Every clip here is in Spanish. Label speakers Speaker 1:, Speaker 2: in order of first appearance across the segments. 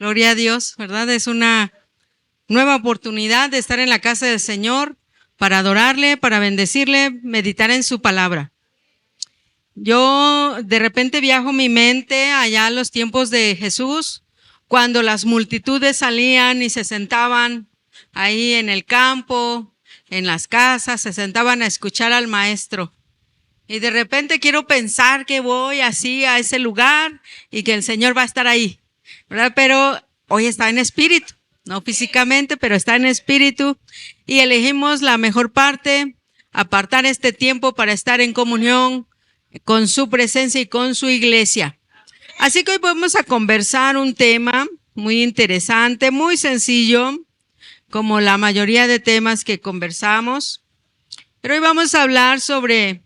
Speaker 1: Gloria a Dios, ¿verdad? Es una nueva oportunidad de estar en la casa del Señor para adorarle, para bendecirle, meditar en su palabra. Yo de repente viajo mi mente allá a los tiempos de Jesús, cuando las multitudes salían y se sentaban ahí en el campo, en las casas, se sentaban a escuchar al maestro. Y de repente quiero pensar que voy así a ese lugar y que el Señor va a estar ahí, ¿verdad? Pero hoy está en espíritu, no físicamente, pero está en espíritu. Y elegimos la mejor parte, apartar este tiempo para estar en comunión con su presencia y con su iglesia. Así que hoy vamos a conversar un tema muy interesante, muy sencillo, como la mayoría de temas que conversamos. Pero hoy vamos a hablar sobre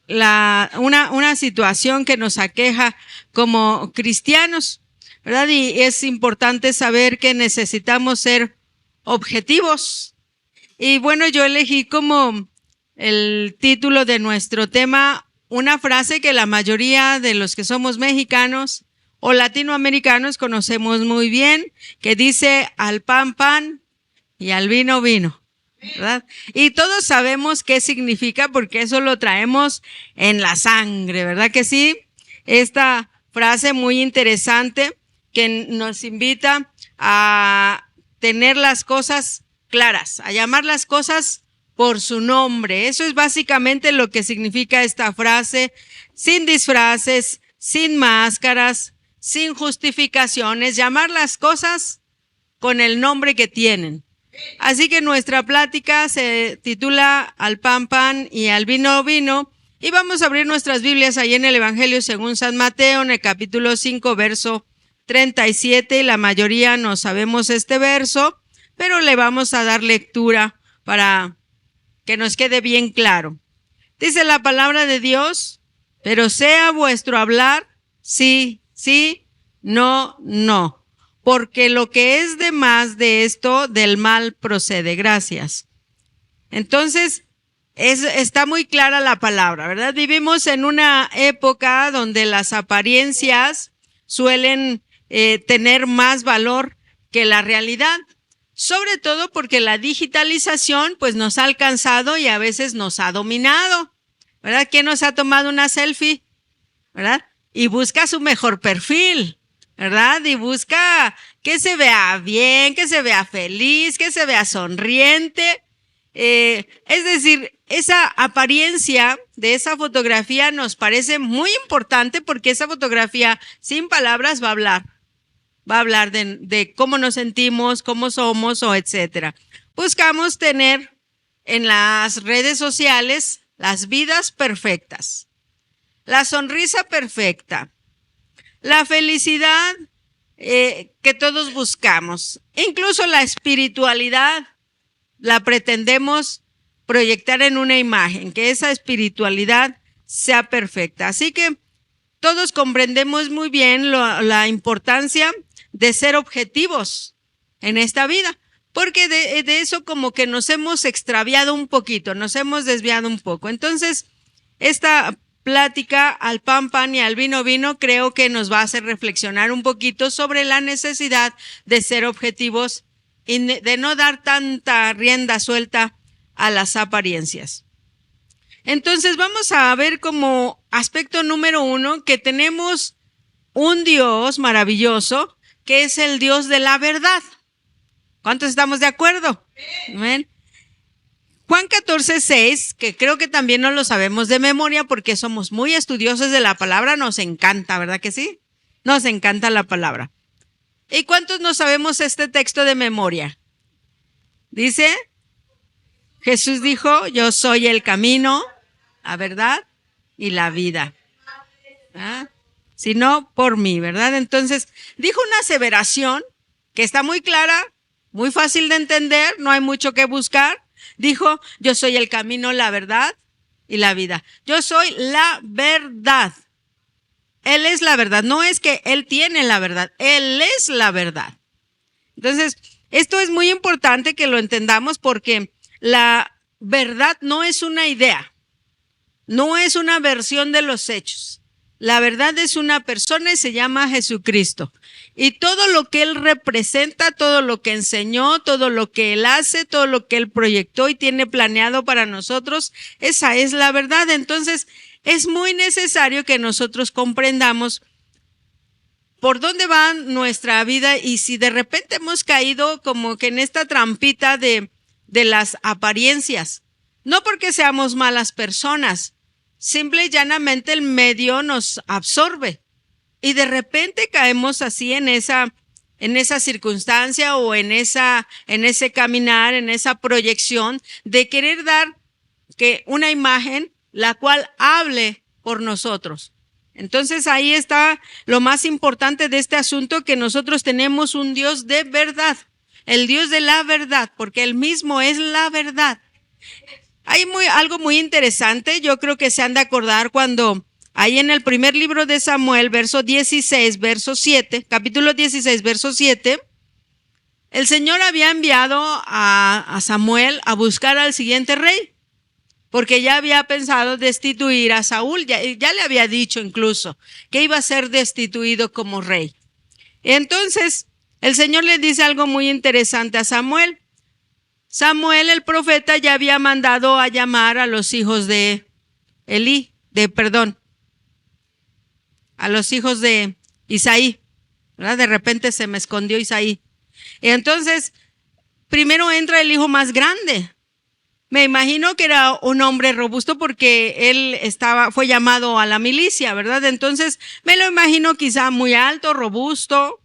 Speaker 1: una situación que nos aqueja como cristianos, ¿verdad? Y es importante saber que necesitamos ser objetivos. Y bueno, yo elegí como el título de nuestro tema una frase que la mayoría de los que somos mexicanos o latinoamericanos conocemos muy bien, que dice: al pan, pan y al vino, vino. ¿Verdad? Y todos sabemos qué significa porque eso lo traemos en la sangre, ¿verdad que sí? Esta frase muy interesante que nos invita a tener las cosas claras, a llamar las cosas por su nombre. Eso es básicamente lo que significa esta frase, sin disfraces, sin máscaras, sin justificaciones, llamar las cosas con el nombre que tienen. Así que nuestra plática se titula Al pan, pan y al vino, vino. Y vamos a abrir nuestras Biblias ahí en el Evangelio según San Mateo, en el capítulo 5, verso 37. Y la mayoría no sabemos este verso, pero le vamos a dar lectura para que nos quede bien claro. Dice la palabra de Dios: pero sea vuestro hablar sí, sí, no, no. Porque lo que es de más de esto, del mal procede. Gracias. Entonces, está muy clara la palabra, ¿verdad? Vivimos en una época donde las apariencias suelen tener más valor que la realidad. Sobre todo porque la digitalización pues nos ha alcanzado y a veces nos ha dominado, ¿verdad? ¿Quién nos ha tomado una selfie? ¿Verdad? Y busca su mejor perfil, ¿verdad? Y busca que se vea bien, que se vea feliz, que se vea sonriente. Es decir, esa apariencia de esa fotografía nos parece muy importante porque esa fotografía sin palabras va a hablar. Va a hablar de cómo nos sentimos, cómo somos o etcétera. Buscamos tener en las redes sociales las vidas perfectas, la sonrisa perfecta, la felicidad que todos buscamos, incluso la espiritualidad la pretendemos proyectar en una imagen, que esa espiritualidad sea perfecta. Así que todos comprendemos muy bien la importancia de ser objetivos en esta vida, porque de eso como que nos hemos extraviado un poquito, nos hemos desviado un poco. Entonces, esta plática al pan, pan y al vino, vino, creo que nos va a hacer reflexionar un poquito sobre la necesidad de ser objetivos y de no dar tanta rienda suelta a las apariencias. Entonces vamos a ver como aspecto número 1 que tenemos un Dios maravilloso que es el Dios de la verdad. ¿Cuántos estamos de acuerdo? Amén. Juan 14:6, que creo que también no lo sabemos de memoria porque somos muy estudiosos de la palabra, nos encanta, ¿verdad que sí? Nos encanta la palabra. ¿Y cuántos no sabemos este texto de memoria? Dice, Jesús dijo: yo soy el camino, la verdad y la vida. ¿Ah? Si no, por mí, ¿verdad? Entonces, dijo una aseveración que está muy clara, muy fácil de entender, no hay mucho que buscar. Dijo: yo soy el camino, la verdad y la vida. Yo soy la verdad. Él es la verdad. No es que Él tiene la verdad. Él es la verdad. Entonces, esto es muy importante que lo entendamos porque la verdad no es una idea. No es una versión de los hechos. La verdad es una persona y se llama Jesucristo. Y todo lo que Él representa, todo lo que enseñó, todo lo que Él hace, todo lo que Él proyectó y tiene planeado para nosotros, esa es la verdad. Entonces, es muy necesario que nosotros comprendamos por dónde va nuestra vida y si de repente hemos caído como que en esta trampita de las apariencias. No porque seamos malas personas, simple y llanamente el medio nos absorbe y de repente caemos así en esa circunstancia o en ese caminar, en esa proyección de querer dar que una imagen la cual hable por nosotros. Entonces ahí está lo más importante de este asunto, que nosotros tenemos un Dios de verdad, el Dios de la verdad, porque Él mismo es la verdad. Hay algo muy interesante, yo creo que se han de acordar cuando ahí en el primer libro de Samuel, verso 16, verso 7, capítulo 16, verso 7, el Señor había enviado a Samuel a buscar al siguiente rey, porque ya había pensado destituir a Saúl, ya le había dicho incluso que iba a ser destituido como rey. Entonces, el Señor le dice algo muy interesante a Samuel. Samuel, el profeta, ya había mandado a llamar a los hijos de a los hijos de Isaí, ¿verdad? De repente se me escondió Isaí. Y entonces, primero entra el hijo más grande. Me imagino que era un hombre robusto porque él fue llamado a la milicia, ¿verdad? Entonces, me lo imagino quizá muy alto, robusto.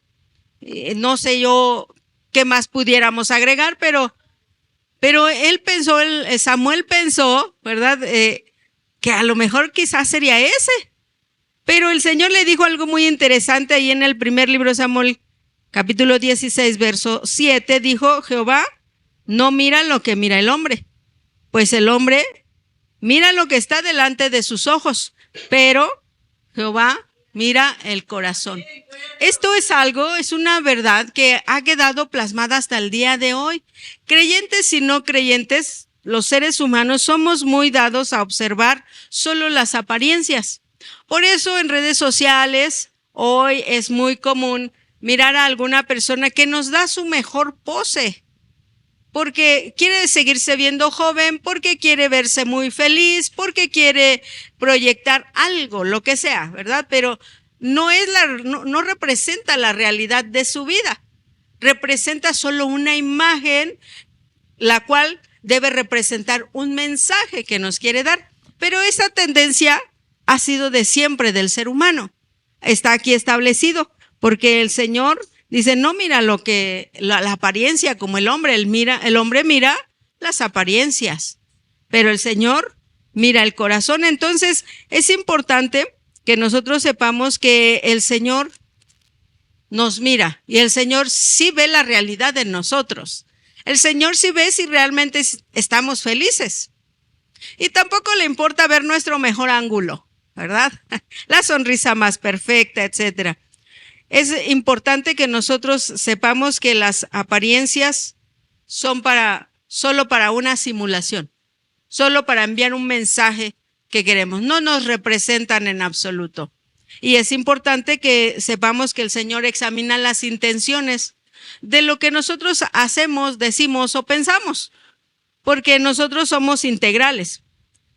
Speaker 1: No sé yo qué más pudiéramos agregar, pero Samuel pensó, ¿verdad? Que a lo mejor quizás sería ese. Pero el Señor le dijo algo muy interesante ahí en el primer libro de Samuel, capítulo 16, verso 7, dijo: Jehová no mira lo que mira el hombre, pues el hombre mira lo que está delante de sus ojos, pero Jehová mira el corazón. Esto es una verdad que ha quedado plasmada hasta el día de hoy. Creyentes y no creyentes, los seres humanos somos muy dados a observar solo las apariencias. Por eso en redes sociales hoy es muy común mirar a alguna persona que nos da su mejor pose, porque quiere seguirse viendo joven, porque quiere verse muy feliz, porque quiere proyectar algo, lo que sea, ¿verdad? Pero no representa la realidad de su vida. Representa solo una imagen, la cual debe representar un mensaje que nos quiere dar. Pero esa tendencia ha sido de siempre del ser humano. Está aquí establecido, porque el Señor dice: no mira la apariencia como el hombre, el hombre mira las apariencias, pero el Señor mira el corazón. Entonces es importante que nosotros sepamos que el Señor nos mira y el Señor sí ve la realidad en nosotros. El Señor sí ve si realmente estamos felices. Y tampoco le importa ver nuestro mejor ángulo, ¿verdad? La sonrisa más perfecta, etcétera. Es importante que nosotros sepamos que las apariencias son solo para una simulación, solo para enviar un mensaje que queremos. No nos representan en absoluto. Y es importante que sepamos que el Señor examina las intenciones de lo que nosotros hacemos, decimos o pensamos, porque nosotros somos integrales.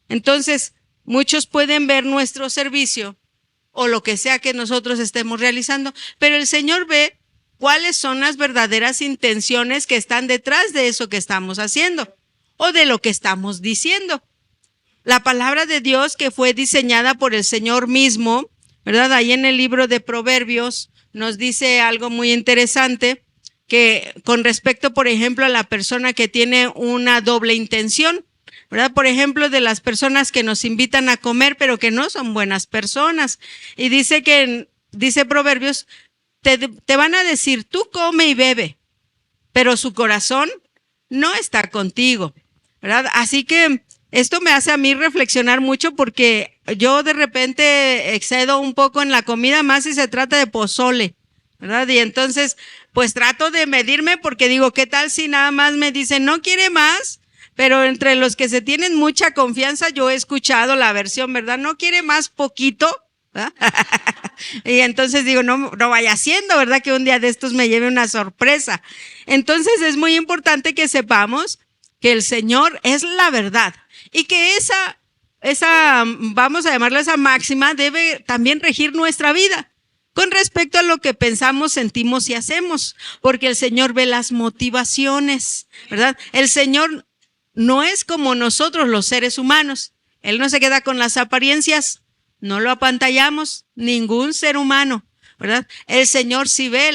Speaker 1: Entonces, muchos pueden ver nuestro servicio o lo que sea que nosotros estemos realizando, pero el Señor ve cuáles son las verdaderas intenciones que están detrás de eso que estamos haciendo o de lo que estamos diciendo. La palabra de Dios, que fue diseñada por el Señor mismo, ¿verdad? Ahí en el libro de Proverbios nos dice algo muy interesante, que con respecto, por ejemplo, a la persona que tiene una doble intención, ¿verdad? Por ejemplo, de las personas que nos invitan a comer, pero que no son buenas personas. Y dice Proverbios, te van a decir: tú come y bebe, pero su corazón no está contigo, ¿verdad? Así que esto me hace a mí reflexionar mucho, porque yo de repente excedo un poco en la comida, más si se trata de pozole, ¿verdad? Y entonces, pues trato de medirme, porque digo, ¿qué tal si nada más me dicen no quiere más? Pero entre los que se tienen mucha confianza, yo he escuchado la versión, ¿verdad? No quiere más poquito, ¿verdad? Y entonces digo, no vaya siendo, ¿verdad? Que un día de estos me lleve una sorpresa. Entonces es muy importante que sepamos que el Señor es la verdad y que esa, vamos a llamarla esa máxima, debe también regir nuestra vida con respecto a lo que pensamos, sentimos y hacemos, porque el Señor ve las motivaciones, ¿verdad? El Señor no es como nosotros los seres humanos. Él no se queda con las apariencias, no lo apantallamos, ningún ser humano, ¿verdad? El Señor sí ve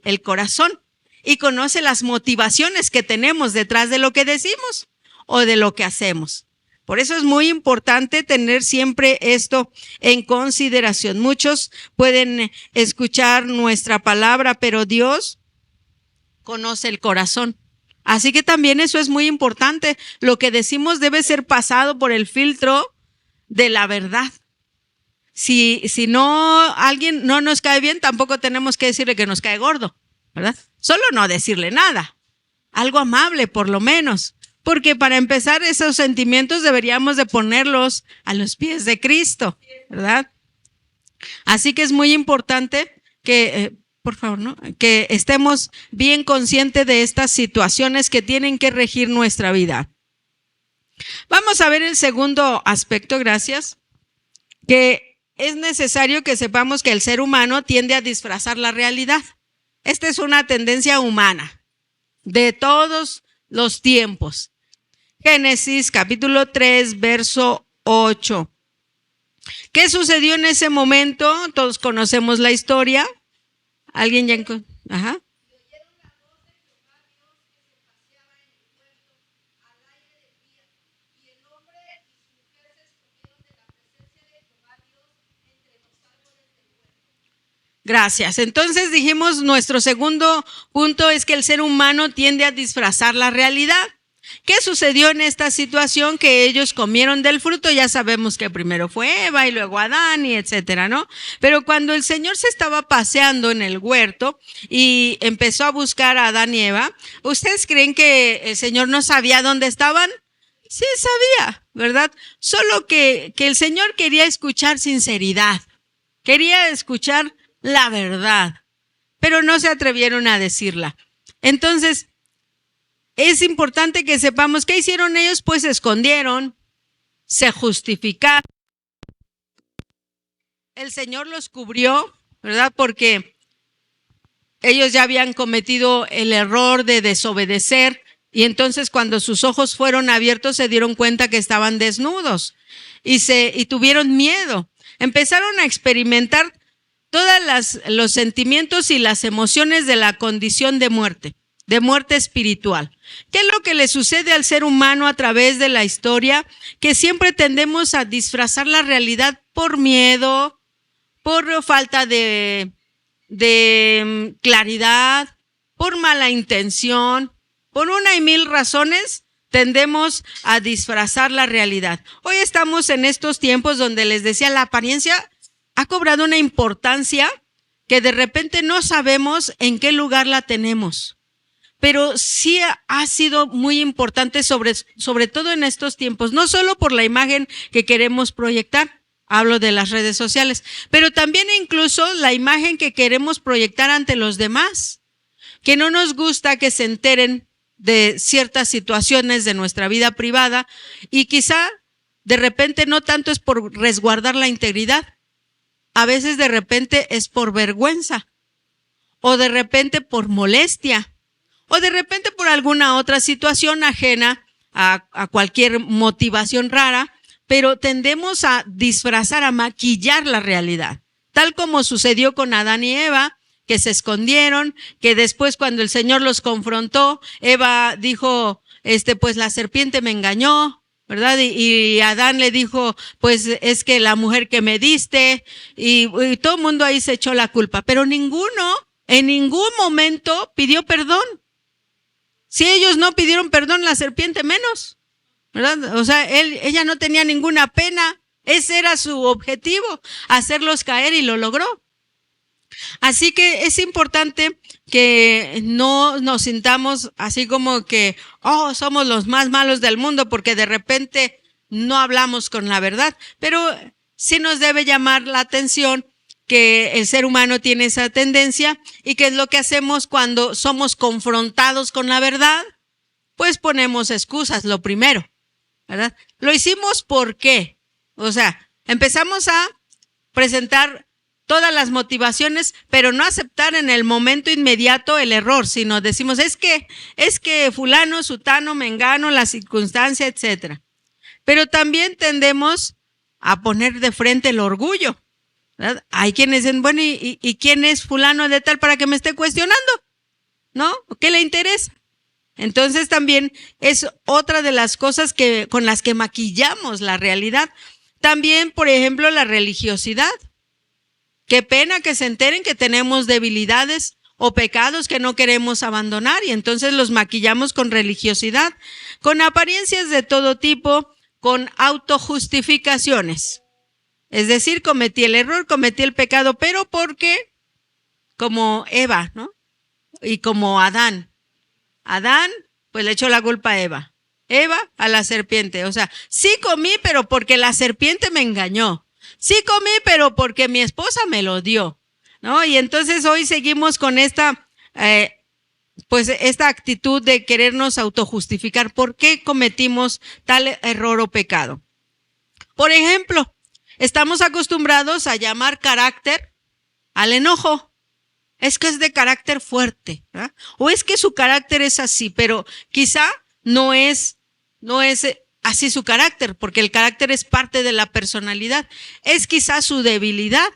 Speaker 1: el corazón y conoce las motivaciones que tenemos detrás de lo que decimos o de lo que hacemos. Por eso es muy importante tener siempre esto en consideración. Muchos pueden escuchar nuestra palabra, pero Dios conoce el corazón. Así que también eso es muy importante. Lo que decimos debe ser pasado por el filtro de la verdad. Si no, alguien no nos cae bien, tampoco tenemos que decirle que nos cae gordo, ¿verdad? Solo no decirle nada. Algo amable, por lo menos. Porque para empezar, esos sentimientos deberíamos de ponerlos a los pies de Cristo, ¿verdad? Así que es muy importante que, por favor, ¿no? Que estemos bien conscientes de estas situaciones que tienen que regir nuestra vida. Vamos a ver el segundo aspecto, gracias, que es necesario que sepamos que el ser humano tiende a disfrazar la realidad. Esta es una tendencia humana de todos los tiempos. Génesis capítulo 3, verso 8. ¿Qué sucedió en ese momento? Todos conocemos la historia. ¿Alguien ya? Ajá. Gracias. Entonces dijimos, nuestro segundo punto es que el ser humano tiende a disfrazar la realidad. ¿Qué sucedió en esta situación? Que ellos comieron del fruto, ya sabemos que primero fue Eva y luego Adán y etcétera, ¿no? Pero cuando el Señor se estaba paseando en el huerto y empezó a buscar a Adán y Eva, ¿ustedes creen que el Señor no sabía dónde estaban? Sí sabía, ¿verdad? Solo que el Señor quería escuchar sinceridad, quería escuchar la verdad, pero no se atrevieron a decirla. Entonces, es importante que sepamos qué hicieron ellos, pues se escondieron, se justificaron. El Señor los cubrió, ¿verdad? Porque ellos ya habían cometido el error de desobedecer y entonces cuando sus ojos fueron abiertos se dieron cuenta que estaban desnudos y tuvieron miedo. Empezaron a experimentar todos los sentimientos y las emociones de la condición de muerte espiritual. ¿Qué es lo que le sucede al ser humano a través de la historia? Que siempre tendemos a disfrazar la realidad por miedo, por falta de claridad, por mala intención, por una y mil razones tendemos a disfrazar la realidad. Hoy estamos en estos tiempos donde les decía, la apariencia ha cobrado una importancia que de repente no sabemos en qué lugar la tenemos. Pero sí ha sido muy importante sobre todo en estos tiempos, no solo por la imagen que queremos proyectar, hablo de las redes sociales, pero también incluso la imagen que queremos proyectar ante los demás, que no nos gusta que se enteren de ciertas situaciones de nuestra vida privada y quizá de repente no tanto es por resguardar la integridad, a veces de repente es por vergüenza o de repente por molestia. O de repente por alguna otra situación ajena a cualquier motivación rara, pero tendemos a disfrazar, a maquillar la realidad. Tal como sucedió con Adán y Eva, que se escondieron, que después cuando el Señor los confrontó, Eva dijo, pues la serpiente me engañó, ¿verdad? Y Adán le dijo, pues es que la mujer que me diste, y todo el mundo ahí se echó la culpa, pero ninguno, en ningún momento pidió perdón. Si ellos no pidieron perdón, la serpiente menos, ¿verdad? O sea, ella no tenía ninguna pena. Ese era su objetivo, hacerlos caer y lo logró. Así que es importante que no nos sintamos así como que, somos los más malos del mundo porque de repente no hablamos con la verdad. Pero sí nos debe llamar la atención que el ser humano tiene esa tendencia y que es lo que hacemos cuando somos confrontados con la verdad, pues ponemos excusas, lo primero, ¿verdad? Lo hicimos ¿por qué? O sea, empezamos a presentar todas las motivaciones, pero no aceptar en el momento inmediato el error, sino decimos, es que fulano, sutano, mengano, la circunstancia, etcétera. Pero también tendemos a poner de frente el orgullo, ¿verdad? Hay quienes dicen, bueno, ¿y quién es fulano de tal para que me esté cuestionando? ¿No? ¿Qué le interesa? Entonces también es otra de las cosas con las que maquillamos la realidad. También, por ejemplo, la religiosidad. Qué pena que se enteren que tenemos debilidades o pecados que no queremos abandonar y entonces los maquillamos con religiosidad, con apariencias de todo tipo, con autojustificaciones. Es decir, cometí el error, cometí el pecado, pero ¿por qué? Como Eva, ¿no? Y como Adán. Adán, pues le echó la culpa a Eva. Eva a la serpiente. O sea, sí comí, pero porque la serpiente me engañó. Sí comí, pero porque mi esposa me lo dio, ¿no? Y entonces hoy seguimos con esta actitud de querernos autojustificar. ¿Por qué cometimos tal error o pecado? Por ejemplo, estamos acostumbrados a llamar carácter al enojo. Es que es de carácter fuerte, ¿verdad? O es que su carácter es así, pero quizá no es así su carácter, porque el carácter es parte de la personalidad. Es quizá su debilidad,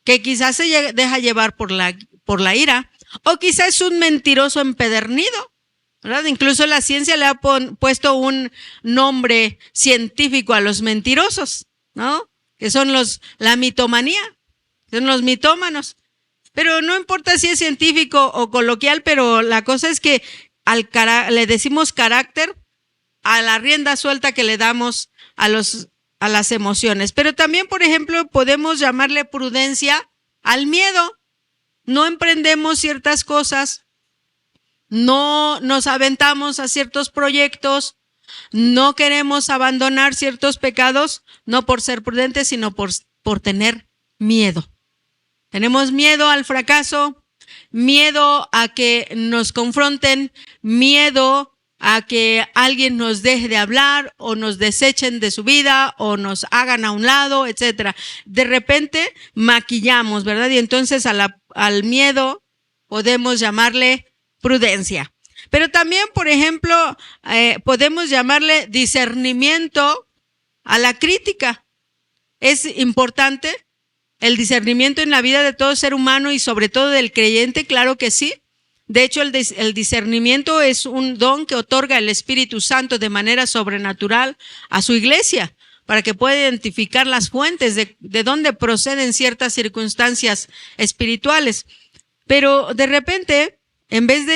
Speaker 1: que quizás se deja llevar por la ira, o quizá es un mentiroso empedernido, ¿verdad? Incluso la ciencia le ha puesto un nombre científico a los mentirosos, ¿no? Que son la mitomanía, son los mitómanos. Pero no importa si es científico o coloquial, pero la cosa es que le decimos carácter a la rienda suelta que le damos a las emociones. Pero también, por ejemplo, podemos llamarle prudencia al miedo. No emprendemos ciertas cosas, no nos aventamos a ciertos proyectos, no queremos abandonar ciertos pecados, no por ser prudentes, sino por tener miedo. Tenemos miedo al fracaso, miedo a que nos confronten, miedo a que alguien nos deje de hablar o nos desechen de su vida o nos hagan a un lado, etcétera. De repente maquillamos, ¿verdad? Y entonces al miedo podemos llamarle prudencia. Pero también, por ejemplo, podemos llamarle discernimiento a la crítica. Es importante el discernimiento en la vida de todo ser humano y sobre todo del creyente, claro que sí. De hecho, el discernimiento es un don que otorga el Espíritu Santo de manera sobrenatural a su iglesia para que pueda identificar las fuentes de dónde proceden ciertas circunstancias espirituales. Pero de repente, en vez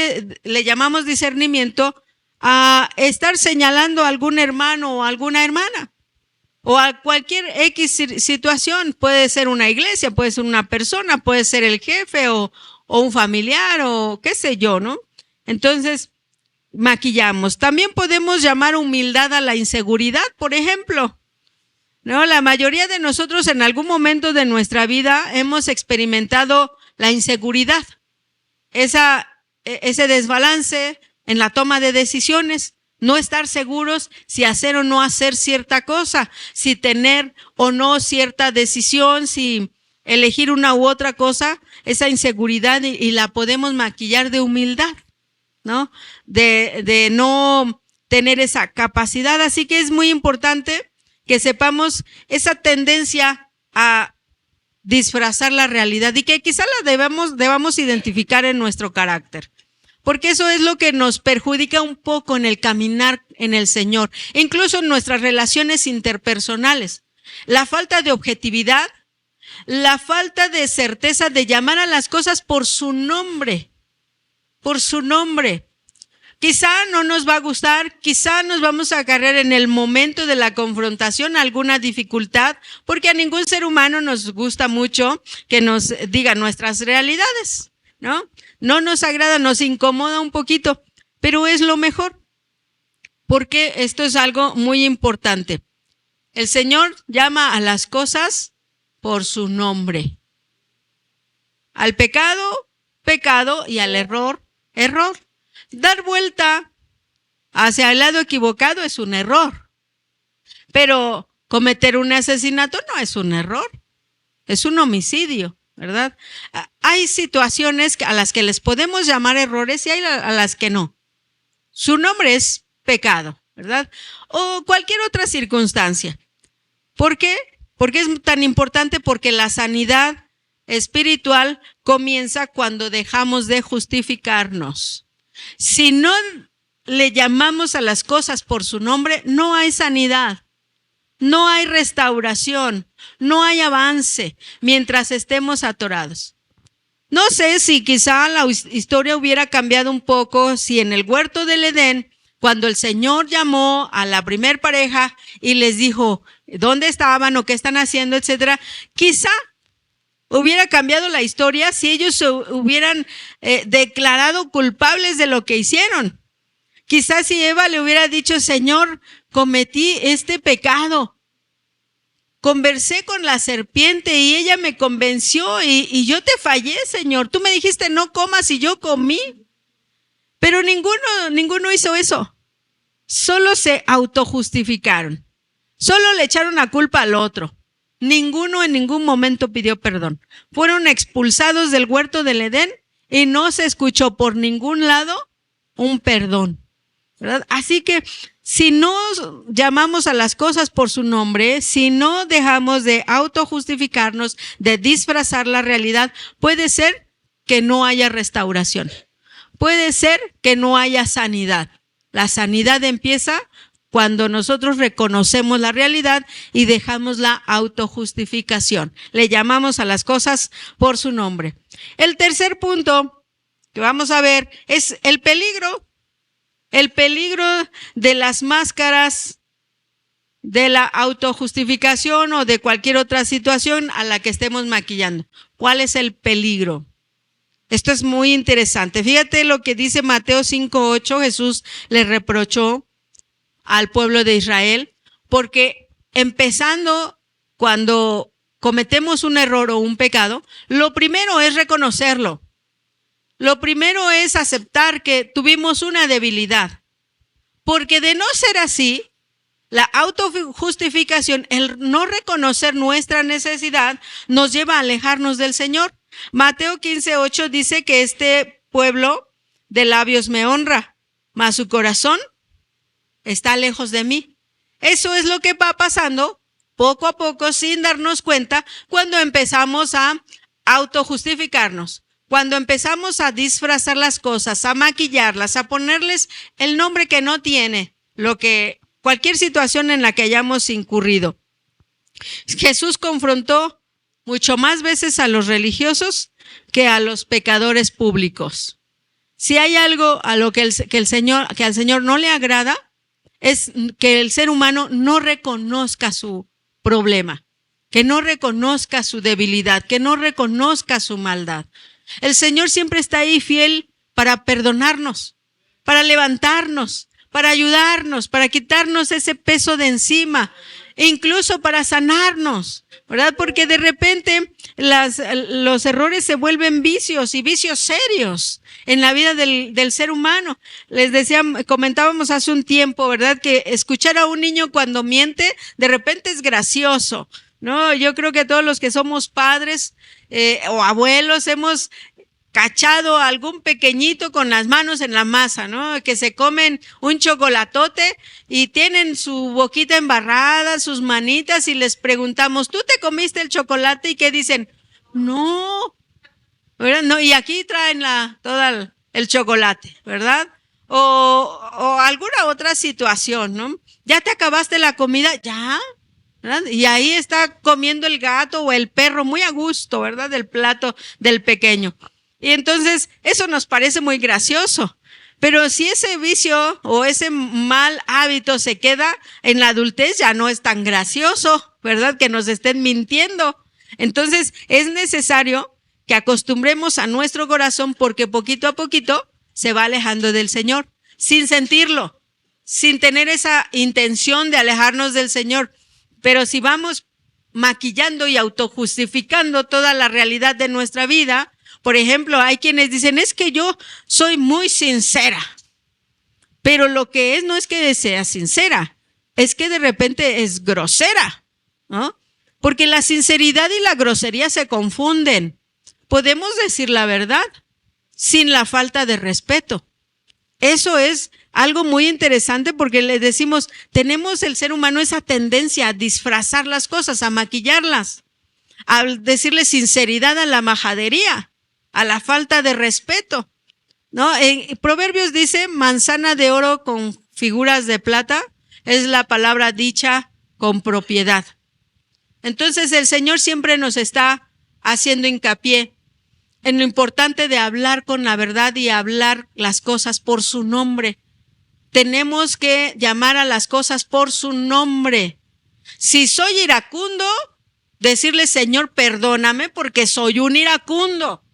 Speaker 1: le llamamos discernimiento a estar señalando a algún hermano o a alguna hermana o a cualquier X situación. Puede ser una iglesia, puede ser una persona, puede ser el jefe o un familiar o qué sé yo, ¿no? Entonces, maquillamos. También podemos llamar humildad a la inseguridad, por ejemplo, ¿no? La mayoría de nosotros en algún momento de nuestra vida hemos experimentado la inseguridad, ese desbalance en la toma de decisiones, no estar seguros si hacer o no hacer cierta cosa, si tener o no cierta decisión, si elegir una u otra cosa, esa inseguridad y la podemos maquillar de humildad, ¿no? De no tener esa capacidad. Así que es muy importante que sepamos esa tendencia a disfrazar la realidad y que quizá la debamos identificar en nuestro carácter. Porque eso es lo que nos perjudica un poco en el caminar en el Señor, incluso en nuestras relaciones interpersonales. La falta de objetividad, la falta de certeza de llamar a las cosas por su nombre, por su nombre. Quizá no nos va a gustar, quizá nos vamos a agarrar en el momento de la confrontación alguna dificultad, porque a ningún ser humano nos gusta mucho que nos digan nuestras realidades, ¿no? No nos agrada, nos incomoda un poquito, pero es lo mejor, porque esto es algo muy importante. El Señor llama a las cosas por su nombre. Al pecado, pecado, y al error, error. Dar vuelta hacia el lado equivocado es un error. Pero cometer un asesinato no es un error, es un homicidio, ¿verdad? Hay situaciones a las que les podemos llamar errores y hay a las que no. Su nombre es pecado, ¿verdad? O cualquier otra circunstancia. ¿Por qué? Porque es tan importante, porque la sanidad espiritual comienza cuando dejamos de justificarnos. Si no le llamamos a las cosas por su nombre, no hay sanidad. No hay restauración, no hay avance mientras estemos atorados. No sé si quizá la historia hubiera cambiado un poco si en el huerto del Edén, cuando el Señor llamó a la primer pareja y les dijo dónde estaban o qué están haciendo, etcétera, quizá hubiera cambiado la historia si ellos se hubieran declarado culpables de lo que hicieron. Quizás si Eva le hubiera dicho, Señor, cometí este pecado, conversé con la serpiente y ella me convenció y yo te fallé, Señor. Tú me dijiste no comas y yo comí. Pero ninguno hizo eso. Solo se autojustificaron. Solo le echaron la culpa al otro. Ninguno en ningún momento pidió perdón. Fueron expulsados del huerto del Edén y no se escuchó por ningún lado un perdón, ¿verdad? Así que si no llamamos a las cosas por su nombre, si no dejamos de autojustificarnos, de disfrazar la realidad, puede ser que no haya restauración. Puede ser que no haya sanidad. La sanidad empieza cuando nosotros reconocemos la realidad y dejamos la autojustificación. Le llamamos a las cosas por su nombre. El tercer punto que vamos a ver es el peligro. El peligro de las máscaras de la autojustificación o de cualquier otra situación a la que estemos maquillando. ¿Cuál es el peligro? Esto es muy interesante. Fíjate lo que dice Mateo 5:8. Jesús le reprochó al pueblo de Israel porque empezando cuando cometemos un error o un pecado, lo primero es reconocerlo. Lo primero es aceptar que tuvimos una debilidad, porque de no ser así, la autojustificación, el no reconocer nuestra necesidad, nos lleva a alejarnos del Señor. Mateo 15:8 dice que este pueblo de labios me honra, mas su corazón está lejos de mí. Eso es lo que va pasando poco a poco sin darnos cuenta cuando empezamos a autojustificarnos. Cuando empezamos a disfrazar las cosas, a maquillarlas, a ponerles el nombre que no tiene, cualquier situación en la que hayamos incurrido. Jesús confrontó mucho más veces a los religiosos que a los pecadores públicos. Si hay algo a lo que al Señor no le agrada, es que el ser humano no reconozca su problema, que no reconozca su debilidad, que no reconozca su maldad. El Señor siempre está ahí fiel para perdonarnos, para levantarnos, para ayudarnos, para quitarnos ese peso de encima, e incluso para sanarnos, ¿verdad? Porque de repente los errores se vuelven vicios y vicios serios en la vida del ser humano. Les decía, comentábamos hace un tiempo, ¿verdad? Que escuchar a un niño cuando miente de repente es gracioso, ¿no? Yo creo que todos los que somos padres o abuelos hemos cachado a algún pequeñito con las manos en la masa, ¿no? Que se comen un chocolatote y tienen su boquita embarrada, sus manitas, y les preguntamos, ¿tú te comiste el chocolate? ¿Y qué dicen? No, ¿verdad? No, y aquí traen todo el chocolate, ¿verdad? O alguna otra situación, ¿no? ¿Ya te acabaste la comida? ¿Ya? ¿Verdad? Y ahí está comiendo el gato o el perro muy a gusto, ¿verdad? Del plato del pequeño. Y entonces eso nos parece muy gracioso. Pero si ese vicio o ese mal hábito se queda en la adultez, ya no es tan gracioso, ¿verdad? Que nos estén mintiendo. Entonces es necesario que acostumbremos a nuestro corazón, porque poquito a poquito se va alejando del Señor, sin sentirlo, sin tener esa intención de alejarnos del Señor. Pero si vamos maquillando y autojustificando toda la realidad de nuestra vida, por ejemplo, hay quienes dicen, es que yo soy muy sincera. Pero lo que es no es que sea sincera, es que de repente es grosera, ¿no? Porque la sinceridad y la grosería se confunden. Podemos decir la verdad sin la falta de respeto. Eso es algo muy interesante porque le decimos, tenemos el ser humano esa tendencia a disfrazar las cosas, a maquillarlas, a decirle sinceridad a la majadería, a la falta de respeto, ¿no? En Proverbios dice, manzana de oro con figuras de plata, es la palabra dicha con propiedad. Entonces el Señor siempre nos está haciendo hincapié en lo importante de hablar con la verdad y hablar las cosas por su nombre. Tenemos que llamar a las cosas por su nombre. Si soy iracundo, decirle, Señor, perdóname porque soy un iracundo.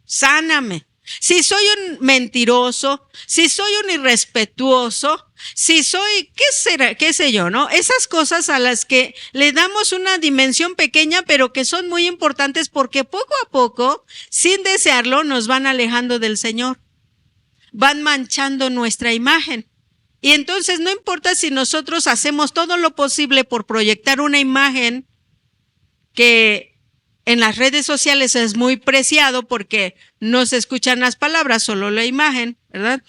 Speaker 1: Sáname. Si soy un mentiroso, si soy un irrespetuoso, si soy, qué sé yo, ¿no? Esas cosas a las que le damos una dimensión pequeña, pero que son muy importantes porque poco a poco, sin desearlo, nos van alejando del Señor. Van manchando nuestra imagen. Y entonces no importa si nosotros hacemos todo lo posible por proyectar una imagen que en las redes sociales es muy preciado porque no se escuchan las palabras, solo la imagen, ¿verdad?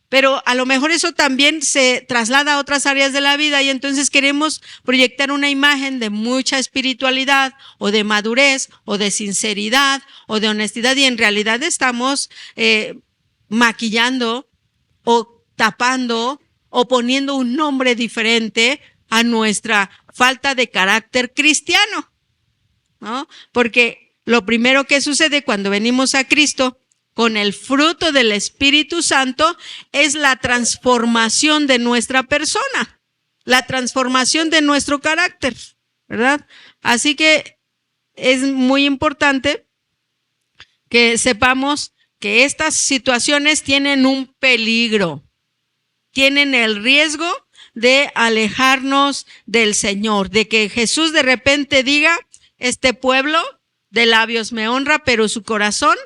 Speaker 1: Pero a lo mejor eso también se traslada a otras áreas de la vida y entonces queremos proyectar una imagen de mucha espiritualidad o de madurez o de sinceridad o de honestidad y en realidad estamos maquillando o tapando o poniendo un nombre diferente a nuestra falta de carácter cristiano, ¿no? Porque lo primero que sucede cuando venimos a Cristo con el fruto del Espíritu Santo es la transformación de nuestra persona, la transformación de nuestro carácter, ¿verdad? Así que es muy importante que sepamos que estas situaciones tienen un peligro, tienen el riesgo de alejarnos del Señor, de que Jesús de repente diga, este pueblo de labios me honra, pero su corazón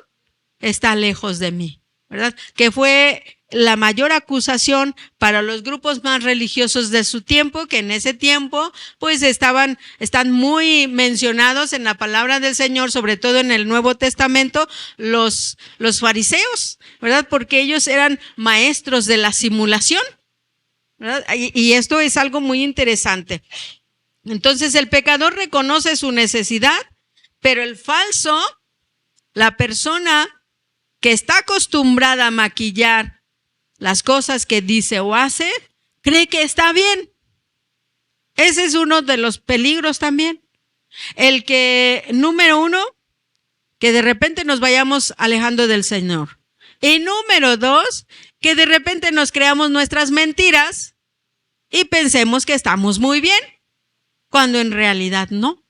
Speaker 1: está lejos de mí, ¿verdad? Que fue la mayor acusación para los grupos más religiosos de su tiempo, que en ese tiempo pues están muy mencionados en la palabra del Señor, sobre todo en el Nuevo Testamento, los fariseos, ¿verdad? Porque ellos eran maestros de la simulación, ¿verdad? Y esto es algo muy interesante. Entonces el pecador reconoce su necesidad, pero el falso, la persona que está acostumbrada a maquillar las cosas que dice o hace, cree que está bien. Ese es uno de los peligros también. El que, número uno, que de repente nos vayamos alejando del Señor. Y número dos, que de repente nos creamos nuestras mentiras y pensemos que estamos muy bien, cuando en realidad no,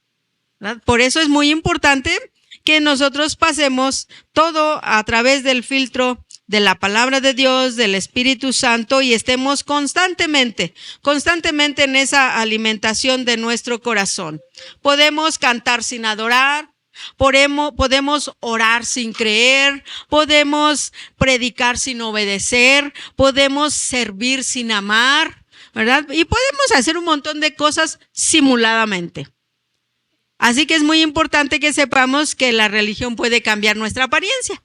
Speaker 1: ¿verdad? Por eso es muy importante que nosotros pasemos todo a través del filtro de la palabra de Dios, del Espíritu Santo y estemos constantemente en esa alimentación de nuestro corazón. Podemos cantar sin adorar, podemos orar sin creer, podemos predicar sin obedecer, podemos servir sin amar, ¿verdad? Y podemos hacer un montón de cosas simuladamente. Así que es muy importante que sepamos que la religión puede cambiar nuestra apariencia,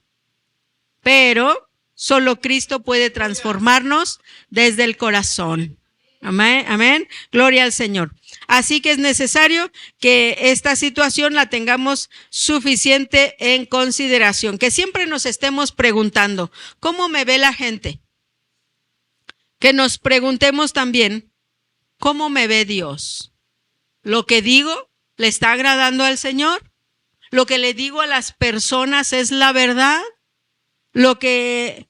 Speaker 1: pero solo Cristo puede transformarnos desde el corazón. Amén, amén. Gloria al Señor. Así que es necesario que esta situación la tengamos suficiente en consideración, que siempre nos estemos preguntando, ¿cómo me ve la gente? Que nos preguntemos también, ¿cómo me ve Dios? ¿Lo que digo le está agradando al Señor? ¿Lo que le digo a las personas es la verdad? ¿Lo que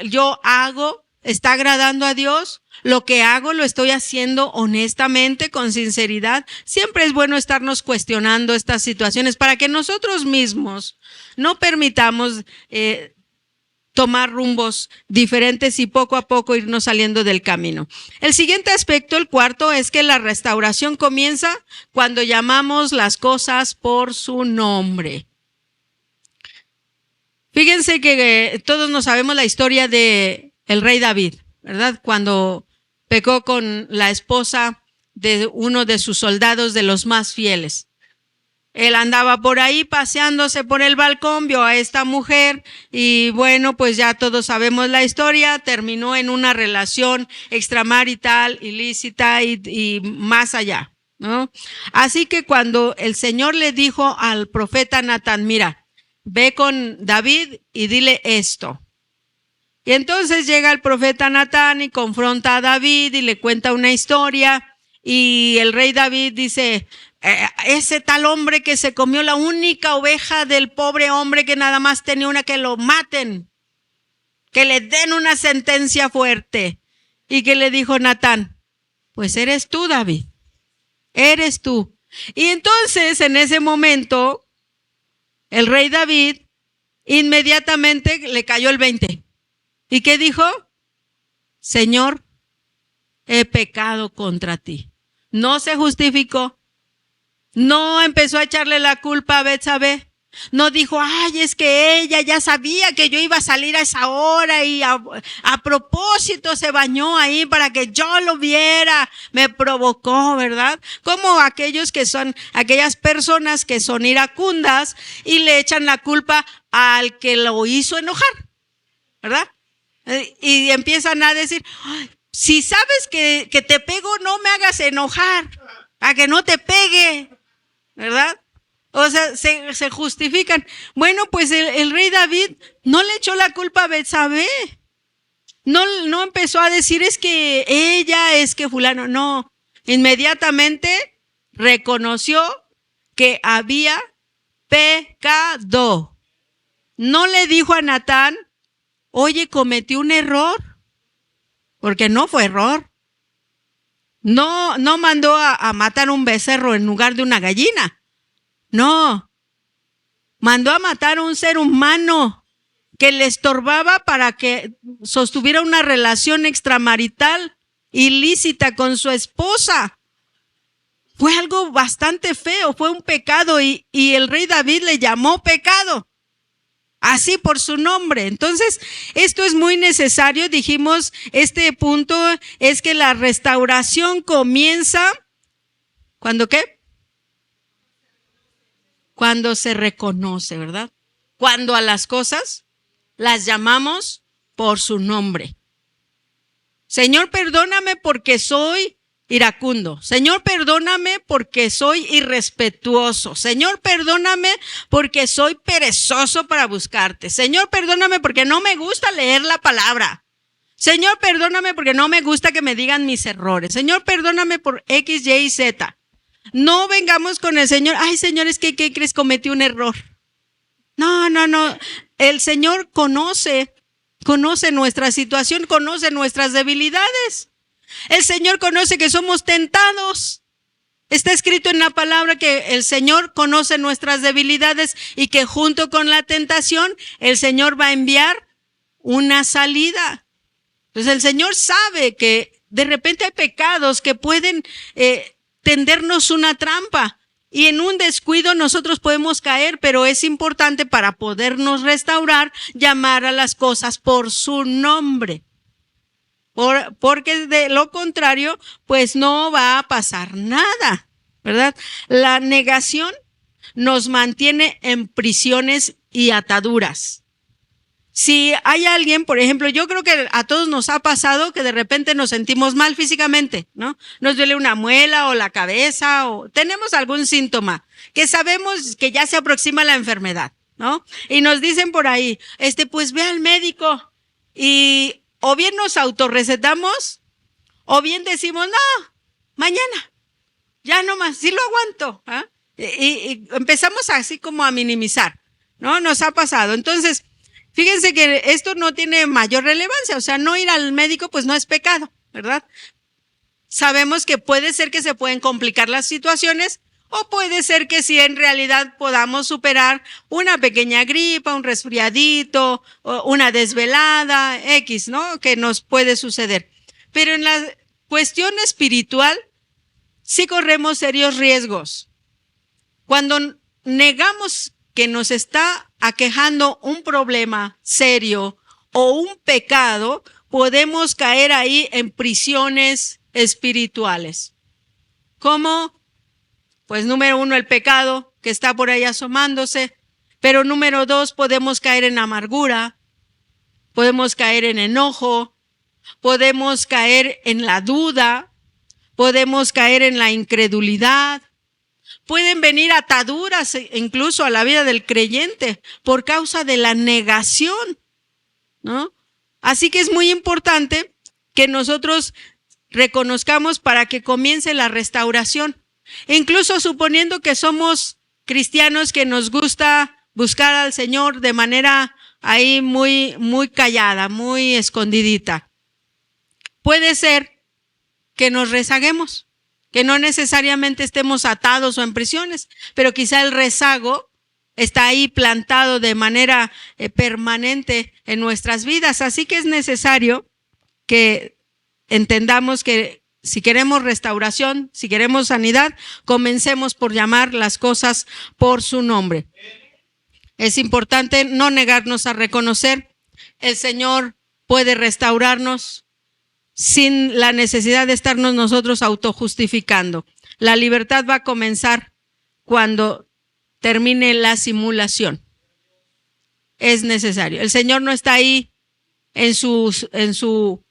Speaker 1: yo hago está agradando a Dios? ¿Lo que hago lo estoy haciendo honestamente, con sinceridad? Siempre es bueno estarnos cuestionando estas situaciones para que nosotros mismos no permitamos tomar rumbos diferentes y poco a poco irnos saliendo del camino. El siguiente aspecto, el cuarto, es que la restauración comienza cuando llamamos las cosas por su nombre. Fíjense que todos nos sabemos la historia de el rey David, ¿verdad? Cuando pecó con la esposa de uno de sus soldados, de los más fieles. Él andaba por ahí paseándose por el balcón, vio a esta mujer y bueno, pues ya todos sabemos la historia, terminó en una relación extramarital, ilícita y más allá, ¿no? Así que cuando el Señor le dijo al profeta Natán, mira, ve con David y dile esto. Y entonces llega el profeta Natán y confronta a David y le cuenta una historia y el rey David dice, ese tal hombre que se comió la única oveja del pobre hombre que nada más tenía una, que lo maten, que le den una sentencia fuerte. Y que le dijo Natán, pues eres tú, David, eres tú. Y entonces en ese momento el rey David inmediatamente le cayó el 20. ¿Y qué dijo? Señor, he pecado contra ti. No se justificó. No empezó a echarle la culpa a Betsabé. No dijo, ay, es que ella ya sabía que yo iba a salir a esa hora y a propósito se bañó ahí para que yo lo viera. Me provocó, ¿verdad? Como aquellas personas que son iracundas y le echan la culpa al que lo hizo enojar, ¿verdad? Y empiezan a decir, si sabes que te pego, no me hagas enojar, a que no te pegue, ¿verdad? O sea, se justifican. Bueno, pues el rey David no le echó la culpa a Betsabé. No empezó a decir, es que ella, es que fulano. No, inmediatamente reconoció que había pecado. No le dijo a Natán, oye, cometí un error, porque no fue error. No mandó a matar un becerro en lugar de una gallina. No, mandó a matar a un ser humano que le estorbaba para que sostuviera una relación extramarital ilícita con su esposa. Fue algo bastante feo, fue un pecado y el rey David le llamó pecado. Así por su nombre. Entonces, esto es muy necesario. Dijimos, este punto es que la restauración comienza, ¿cuándo qué? Cuando se reconoce, ¿verdad? Cuando a las cosas las llamamos por su nombre. Señor, perdóname porque soy iracundo. Señor, perdóname porque soy irrespetuoso. Señor, perdóname porque soy perezoso para buscarte. Señor, perdóname porque no me gusta leer la palabra. Señor, perdóname porque no me gusta que me digan mis errores. Señor, perdóname por X, Y y Z. No vengamos con el Señor. Ay, Señor, es que ¿qué crees? Cometí un error. No. El Señor conoce nuestra situación, conoce nuestras debilidades. El Señor conoce que somos tentados. Está escrito en la palabra que el Señor conoce nuestras debilidades y que junto con la tentación el Señor va a enviar una salida. Entonces el Señor sabe que de repente hay pecados que pueden tendernos una trampa y en un descuido nosotros podemos caer, pero es importante para podernos restaurar llamar a las cosas por su nombre. Porque de lo contrario, pues no va a pasar nada, ¿verdad? La negación nos mantiene en prisiones y ataduras. Si hay alguien, por ejemplo, yo creo que a todos nos ha pasado que de repente nos sentimos mal físicamente, ¿no? Nos duele una muela o la cabeza o tenemos algún síntoma que sabemos que ya se aproxima la enfermedad, ¿no? Y nos dicen por ahí, pues ve al médico y o bien nos autorrecetamos o bien decimos, no, mañana, ya no más, sí lo aguanto, ¿eh? Y empezamos así como a minimizar, ¿no? Nos ha pasado. Entonces, fíjense que esto no tiene mayor relevancia, o sea, no ir al médico pues no es pecado, ¿verdad? Sabemos que puede ser que se pueden complicar las situaciones O puede ser que sí, en realidad podamos superar una pequeña gripa, un resfriadito, o una desvelada, X, ¿no? Que nos puede suceder. Pero en la cuestión espiritual, sí corremos serios riesgos. Cuando negamos que nos está aquejando un problema serio o un pecado, podemos caer ahí en prisiones espirituales. ¿Cómo? Pues número 1, el pecado que está por ahí asomándose. Pero número 2, podemos caer en amargura, podemos caer en enojo, podemos caer en la duda, podemos caer en la incredulidad. Pueden venir ataduras incluso a la vida del creyente por causa de la negación, ¿no? Así que es muy importante que nosotros reconozcamos para que comience la restauración. Incluso suponiendo que somos cristianos que nos gusta buscar al Señor de manera ahí muy callada, muy escondidita. Puede ser que nos rezaguemos, que no necesariamente estemos atados o en prisiones, pero quizá el rezago está ahí plantado de manera permanente en nuestras vidas. Así que es necesario que entendamos que si queremos restauración, si queremos sanidad, comencemos por llamar las cosas por su nombre. Es importante no negarnos a reconocer. El Señor puede restaurarnos sin la necesidad de estarnos nosotros autojustificando. La libertad va a comenzar cuando termine la simulación. Es necesario. El Señor no está ahí en su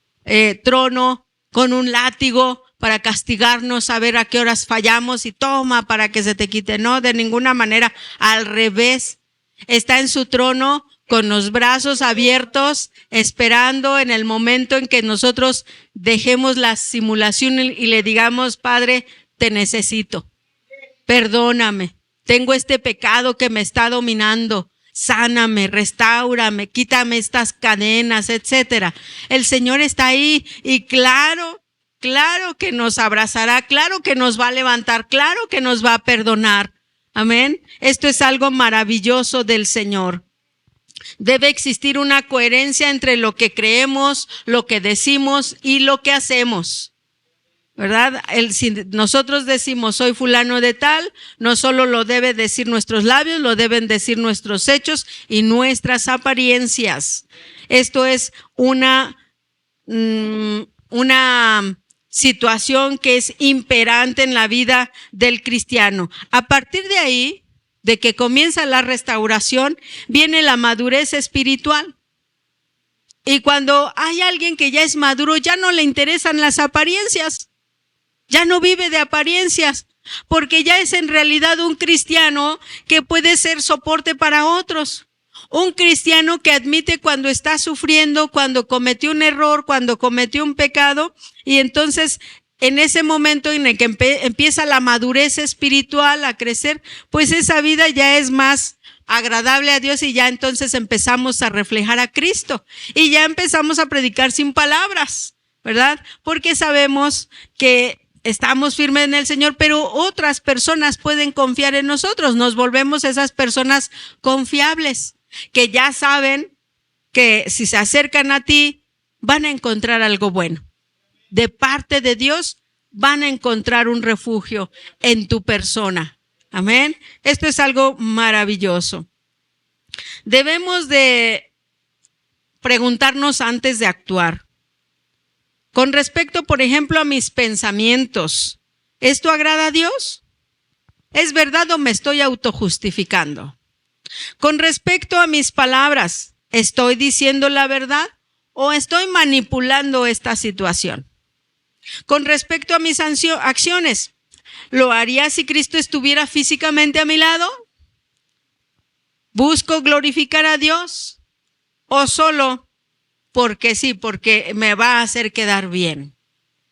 Speaker 1: trono con un látigo para castigarnos, a ver a qué horas fallamos y toma para que se te quite. No, de ninguna manera. Al revés, está en su trono con los brazos abiertos, esperando en el momento en que nosotros dejemos la simulación y le digamos: Padre, te necesito. Perdóname. Tengo este pecado que me está dominando. Sáname, restáurame, quítame estas cadenas, etcétera. El Señor está ahí y claro que nos abrazará, claro que nos va a levantar, claro que nos va a perdonar. Amén. Esto es algo maravilloso del Señor. Debe existir una coherencia entre lo que creemos, lo que decimos y lo que hacemos. ¿Verdad? Si nosotros decimos soy fulano de tal, no solo lo deben decir nuestros labios, lo deben decir nuestros hechos y nuestras apariencias. Esto es una situación que es imperante en la vida del cristiano. A partir de ahí, de que comienza la restauración, viene la madurez espiritual. Y cuando hay alguien que ya es maduro, ya no le interesan las apariencias. Ya no vive de apariencias, porque ya es en realidad un cristiano que puede ser soporte para otros. Un cristiano que admite cuando está sufriendo, cuando cometió un error, cuando cometió un pecado, y entonces en ese momento en el que empieza la madurez espiritual a crecer, pues esa vida ya es más agradable a Dios y ya entonces empezamos a reflejar a Cristo y ya empezamos a predicar sin palabras, ¿verdad? Porque sabemos que estamos firmes en el Señor, pero otras personas pueden confiar en nosotros. Nos volvemos esas personas confiables que ya saben que si se acercan a ti van a encontrar algo bueno. De parte de Dios van a encontrar un refugio en tu persona. Amén. Esto es algo maravilloso. Debemos de preguntarnos antes de actuar. Con respecto, por ejemplo, a mis pensamientos, ¿esto agrada a Dios? ¿Es verdad o me estoy autojustificando? Con respecto a mis palabras, ¿estoy diciendo la verdad o estoy manipulando esta situación? Con respecto a mis acciones, ¿lo haría si Cristo estuviera físicamente a mi lado? ¿Busco glorificar a Dios o solo porque sí, porque me va a hacer quedar bien?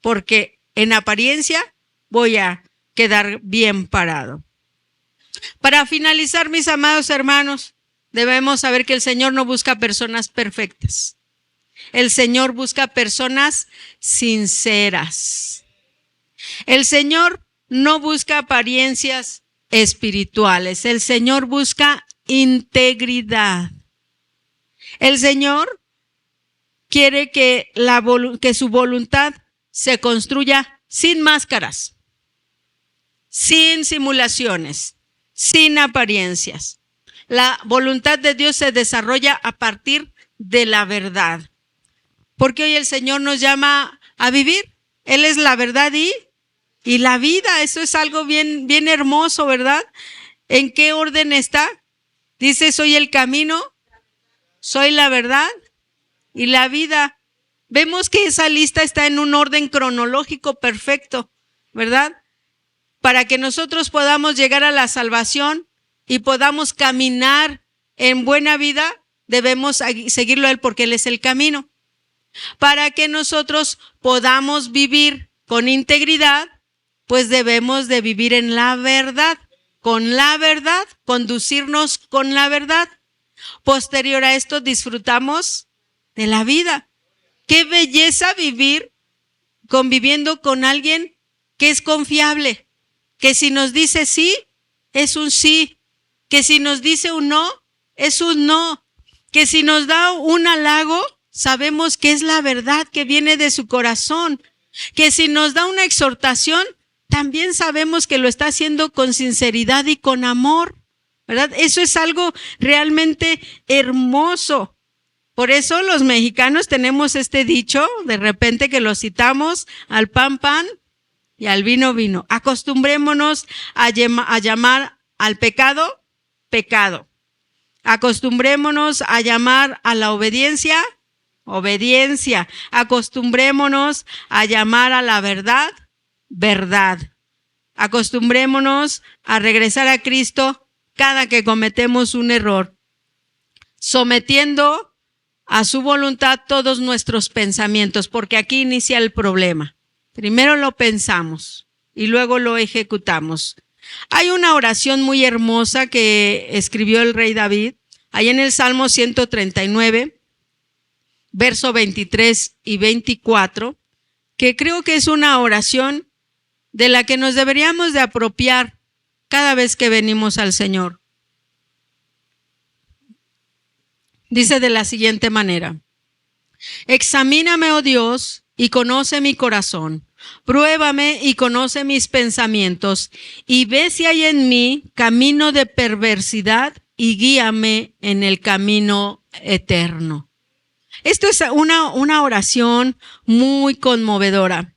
Speaker 1: Porque en apariencia voy a quedar bien parado. Para finalizar, mis amados hermanos, debemos saber que el Señor no busca personas perfectas. El Señor busca personas sinceras. El Señor no busca apariencias espirituales. El Señor busca integridad. El Señor quiere que su voluntad se construya sin máscaras, sin simulaciones, sin apariencias. La voluntad de Dios se desarrolla a partir de la verdad. Porque hoy el Señor nos llama a vivir. Él es la verdad y la vida. Eso es algo bien, bien hermoso, ¿verdad? ¿En qué orden está? Dice, soy el camino, soy la verdad y la vida. Vemos que esa lista está en un orden cronológico perfecto, ¿verdad? Para que nosotros podamos llegar a la salvación y podamos caminar en buena vida, debemos seguirlo a Él porque Él es el camino. Para que nosotros podamos vivir con integridad, pues debemos de vivir en la verdad, con la verdad, conducirnos con la verdad. Posterior a esto disfrutamos de la vida. Qué belleza vivir conviviendo con alguien que es confiable, que si nos dice sí, es un sí, que si nos dice un no, es un no, que si nos da un halago, sabemos que es la verdad que viene de su corazón, que si nos da una exhortación, también sabemos que lo está haciendo con sinceridad y con amor, ¿verdad? Eso es algo realmente hermoso. Por eso los mexicanos tenemos este dicho, de repente que lo citamos, al pan, pan y al vino, vino. Acostumbrémonos a llamar al pecado, pecado. Acostumbrémonos a llamar a la obediencia, obediencia. Acostumbrémonos a llamar a la verdad, verdad. Acostumbrémonos a regresar a Cristo cada que cometemos un error, sometiendo a su voluntad todos nuestros pensamientos, porque aquí inicia el problema. Primero lo pensamos y luego lo ejecutamos. Hay una oración muy hermosa que escribió el rey David, ahí en el Salmo 139, verso 23 y 24, que creo que es una oración de la que nos deberíamos de apropiar cada vez que venimos al Señor. Dice de la siguiente manera: examíname, oh Dios, y conoce mi corazón. Pruébame y conoce mis pensamientos, y ve si hay en mí camino de perversidad, y guíame en el camino eterno. Esto es una oración muy conmovedora.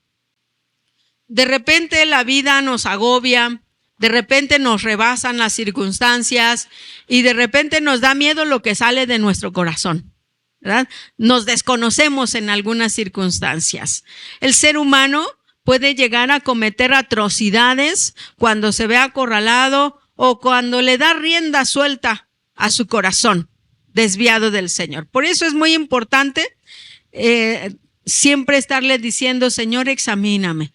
Speaker 1: De repente la vida nos agobia, de repente nos rebasan las circunstancias y de repente nos da miedo lo que sale de nuestro corazón, ¿verdad? Nos desconocemos en algunas circunstancias. El ser humano puede llegar a cometer atrocidades cuando se ve acorralado o cuando le da rienda suelta a su corazón desviado del Señor. Por eso es muy importante siempre estarle diciendo: Señor, examíname,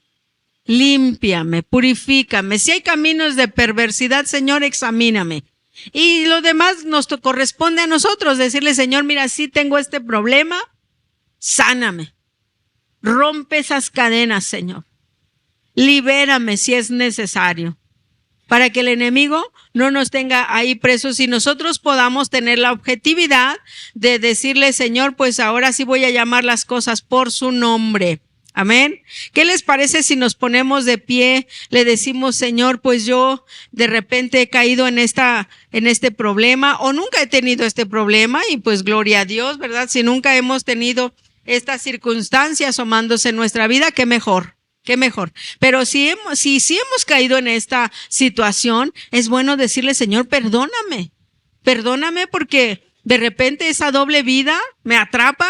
Speaker 1: límpiame, purifícame. Si hay caminos de perversidad, Señor, examíname. Y lo demás nos corresponde a nosotros decirle: Señor, mira, sí tengo este problema, sáname. Rompe esas cadenas, Señor. Libérame si es necesario, para que el enemigo no nos tenga ahí presos y nosotros podamos tener la objetividad de decirle: Señor, pues ahora sí voy a llamar las cosas por su nombre. Amén. ¿Qué les parece si nos ponemos de pie? Le decimos: Señor, pues yo de repente he caído en este problema, o nunca he tenido este problema, y pues gloria a Dios, ¿verdad? Si nunca hemos tenido estas circunstancias asomándose en nuestra vida, qué mejor. Qué mejor. Pero si hemos caído en esta situación, es bueno decirle: Señor, perdóname. Perdóname porque de repente esa doble vida me atrapa,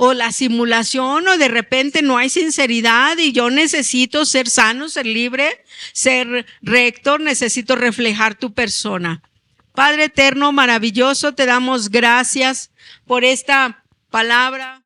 Speaker 1: o la simulación, o de repente no hay sinceridad y yo necesito ser sano, ser libre, ser recto, necesito reflejar tu persona. Padre eterno, maravilloso, te damos gracias por esta palabra.